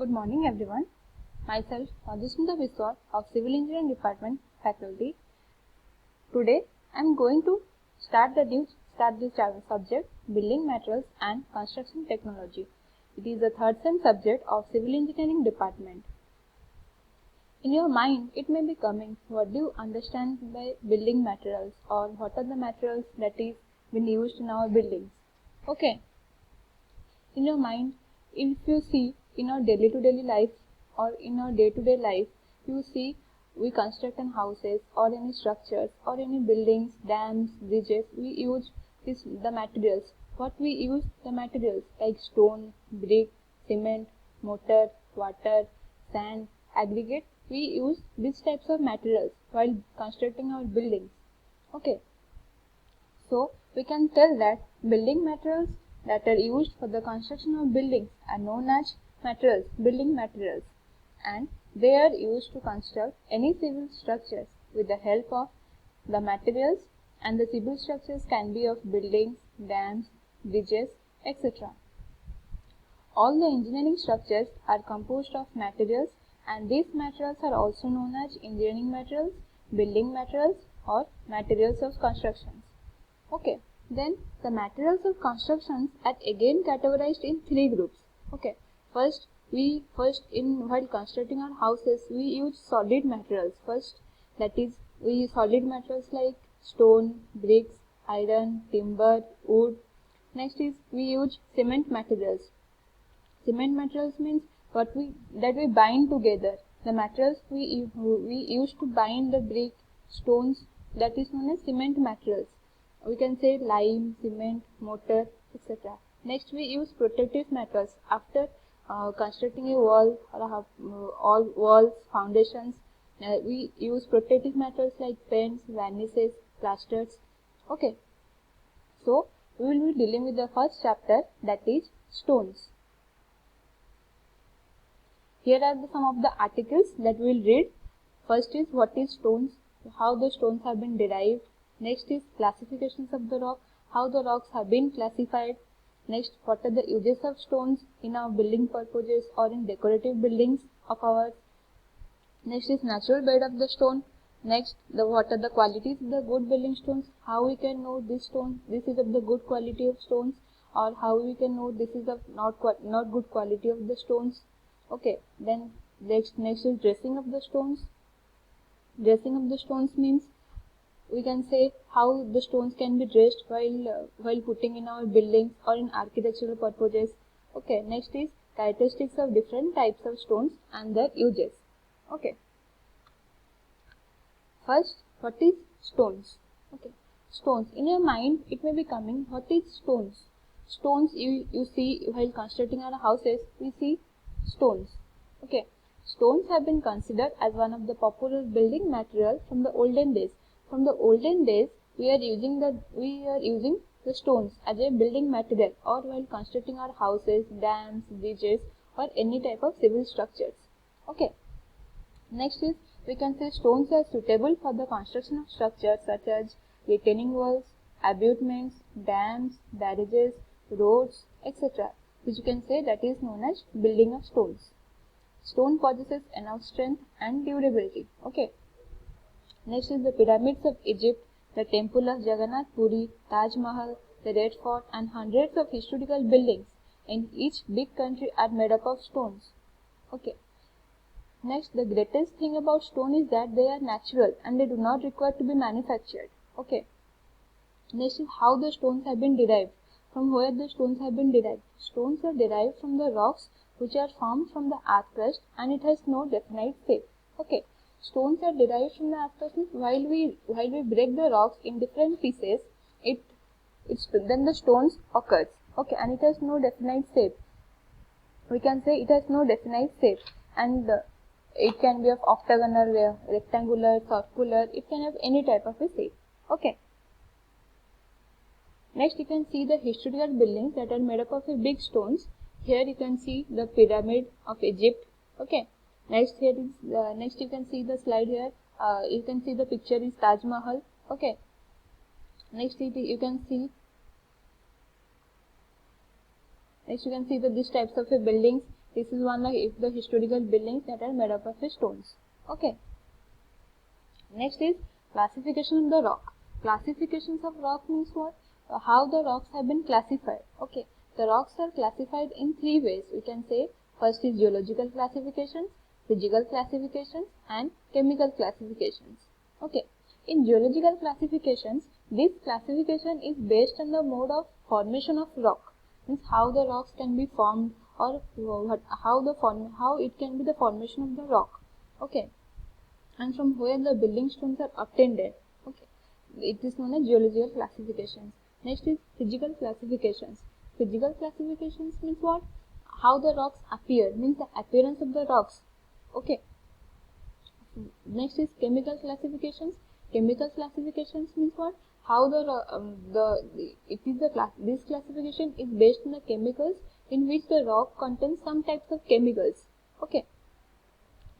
Good morning everyone. Myself Madhusmita Biswas of Civil Engineering Department faculty. Today I am going to start this subject, Building Materials and Construction Technology. It is the third sem subject of Civil Engineering Department. In your mind it may be coming, what do you understand by building materials, or what are the materials that is been used in our buildings? Okay. In your mind, if you see in our day-to-day life or in our day-to-day life, you see we construct in houses or any structures or any buildings, dams, bridges, we use the materials. What we use the materials like stone, brick, cement, mortar, water, sand, aggregate. We use these types of materials while constructing our buildings. Okay. So we can tell that building materials that are used for the construction of buildings are known as building materials, and they are used to construct any civil structures with the help of the materials, and the civil structures can be of buildings, dams, bridges, etc. All the engineering structures are composed of materials, and these materials are also known as engineering materials, building materials, or materials of constructions. Okay, then the materials of constructions are again categorized in three groups. Okay, while constructing our houses, we use solid materials. That is, we use solid materials like stone, bricks, iron, timber, wood. Next is we use cement materials. Cement materials means that we bind together. The materials we use to bind the brick, stones, that is known as cement materials. We can say lime, cement, mortar, etc. Next, we use protective materials. After constructing a wall or all walls, foundations, we use protective materials like paints, varnishes, plasters. Okay. So we will be dealing with the first chapter, that is stones. Here are some of the articles that we will read. First is what is stones, how the stones have been derived. Next is classifications of the rock, how the rocks have been classified. Next, what are the uses of stones in our building purposes or in decorative buildings of ours. Next is natural bed of the stone. Next, what are the qualities of the good building stones, how we can know this stone, this is of the good quality of stones, or how we can know this is of not good quality of the stones. Okay, then next is dressing of the stones. Dressing of the stones means we can say how the stones can be dressed while putting in our buildings or in architectural purposes. Okay, next is characteristics of different types of stones and their uses. Okay. First, what is stones? Okay, stones. In your mind, it may be coming, what is stones? Stones you see while constructing our houses, we see stones. Okay, stones have been considered as one of the popular building material from the olden days. From the olden days, we are using the stones as a building material or while constructing our houses, dams, bridges, or any type of civil structures. Okay. Next is we can say stones are suitable for the construction of structures such as retaining walls, abutments, dams, barrages, roads, etc. which you can say that is known as building of stones. Stone possesses enough strength and durability. Okay. Next is the pyramids of Egypt, the temple of Jagannath Puri, Taj Mahal, the Red Fort, and hundreds of historical buildings in each big country are made up of stones. Okay. Next, the greatest thing about stone is that they are natural and they do not require to be manufactured. Okay. Next is how the stones have been derived. From where the stones have been derived? Stones are derived from the rocks which are formed from the earth crust, and it has no definite shape. Okay. Stones are derived from the earth crust. While we break the rocks in different pieces, then the stones occurs. Okay, and it has no definite shape. We can say it has no definite shape, and it can be of octagonal, rectangular, circular. It can have any type of a shape. Okay. Next, you can see the historical buildings that are made up of a big stones. Here you can see the pyramid of Egypt. Okay. Next you can see the slide here. You can see the picture is Taj Mahal. Okay. Next you can see these types of buildings This is one of the historical buildings that are made up of stones. Okay. Next is classification of the rock. Classifications of rock means what? How the rocks have been classified. Okay. The rocks are classified in three ways. We can say first is geological classifications, physical classifications, and chemical classifications. Okay. In geological classifications, this classification is based on the mode of formation of rock. Means how the rocks can be formed, or how it can be the formation of the rock. Okay. And from where the building stones are obtained. Okay. It is known as geological classifications. Next is physical classifications. Physical classifications means what? How the rocks appear, means the appearance of the rocks. Okay. Next is chemical classifications. Chemical classifications means what? How this classification is based on the chemicals in which the rock contains some types of chemicals. Okay.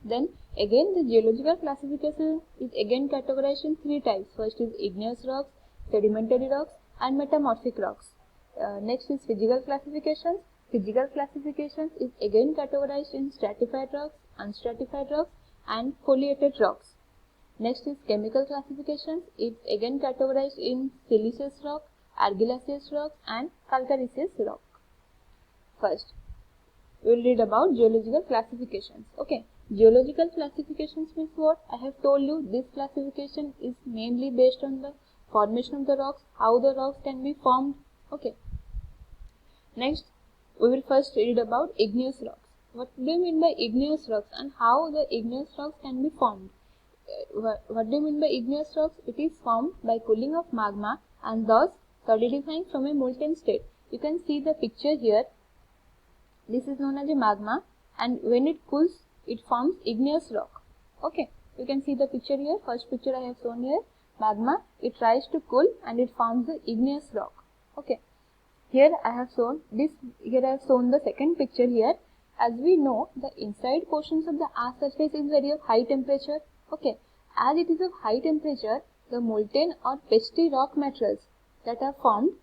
Then again the geological classification is again categorized in three types. First is igneous rocks, sedimentary rocks, and metamorphic rocks. Next is physical classifications. Physical classifications is again categorized in stratified rocks, unstratified rocks, and foliated rocks. Next is chemical classifications. It's again categorized in siliceous rock, argillaceous rock, and calcareous rock. First, we will read about geological classifications. Okay, geological classifications means what? I have told you this classification is mainly based on the formation of the rocks, how the rocks can be formed. Okay. Next, we will first read about igneous rocks. What do you mean by igneous rocks and how the igneous rocks can be formed? What do you mean by igneous rocks? It is formed by cooling of magma and thus solidifying from a molten state. You can see the picture here. This is known as a magma, and when it cools, it forms igneous rock. Okay, you can see the picture here. First picture I have shown here. Magma, it tries to cool and it forms the igneous rock. Okay. Here I have shown the second picture here. As we know, the inside portions of the earth surface is very of high temperature. Okay. As it is of high temperature, the molten or pasty rock materials that are formed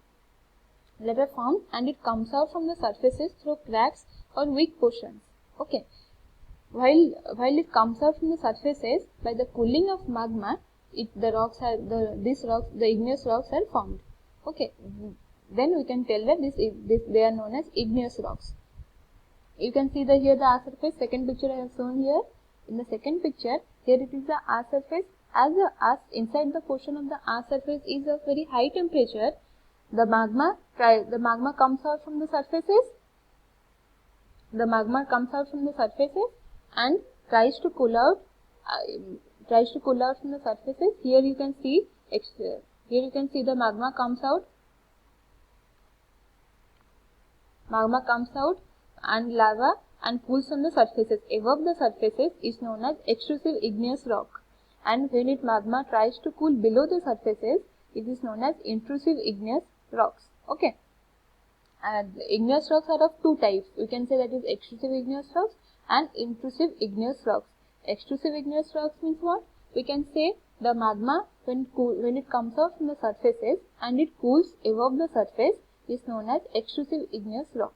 and it comes out from the surfaces through cracks or weak portions. Okay. While it comes out from the surfaces, by the cooling of magma, the igneous rocks are formed. Okay. Then we can tell that they are known as igneous rocks. You can see here the earth surface. Second picture I have shown here. In the second picture, here it is the earth surface. As the earth inside the portion of the earth surface is of very high temperature, the magma comes out from the surfaces. The magma comes out from the surfaces and tries to cool out from the surfaces. Here you can see the magma comes out. Magma comes out and lava and cools on the surfaces. Above the surfaces is known as extrusive igneous rock, and when magma tries to cool below the surfaces, it is known as intrusive igneous rocks. Okay. And igneous rocks are of two types. We can say that is extrusive igneous rocks and intrusive igneous rocks. Extrusive igneous rocks means what? We can say the magma when it comes out from the surfaces and it cools above the surface is known as extrusive igneous rock.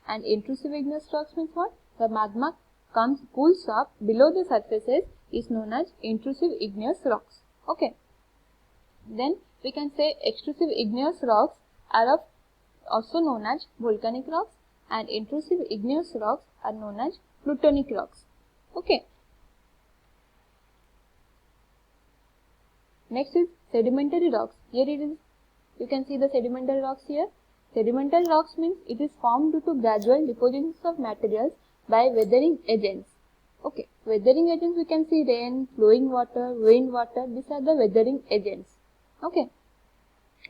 And intrusive igneous rocks means what? The magma cools up below the surfaces is known as intrusive igneous rocks. Okay. Then we can say extrusive igneous rocks are also known as volcanic rocks, and intrusive igneous rocks are known as plutonic rocks. Okay. Next is sedimentary rocks. Here it is. You can see the sedimentary rocks here. Sedimentary rocks means it is formed due to gradual depositions of materials by weathering agents. Okay. Weathering agents, we can see rain, flowing water, wind water. These are the weathering agents. Okay.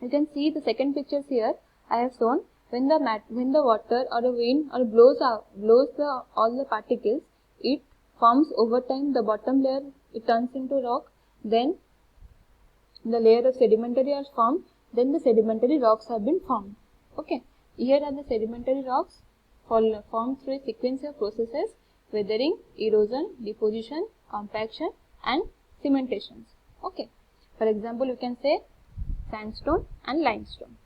You can see the second pictures here. I have shown when the water or the wind or blows all the particles, it forms over time the bottom layer. It turns into rock. Then the layer of sedimentary are formed. Then the sedimentary rocks have been formed. Okay. Here are the sedimentary rocks formed through a sequence of processes: weathering, erosion, deposition, compaction, and cementations. Okay. For example, you can say sandstone and limestone.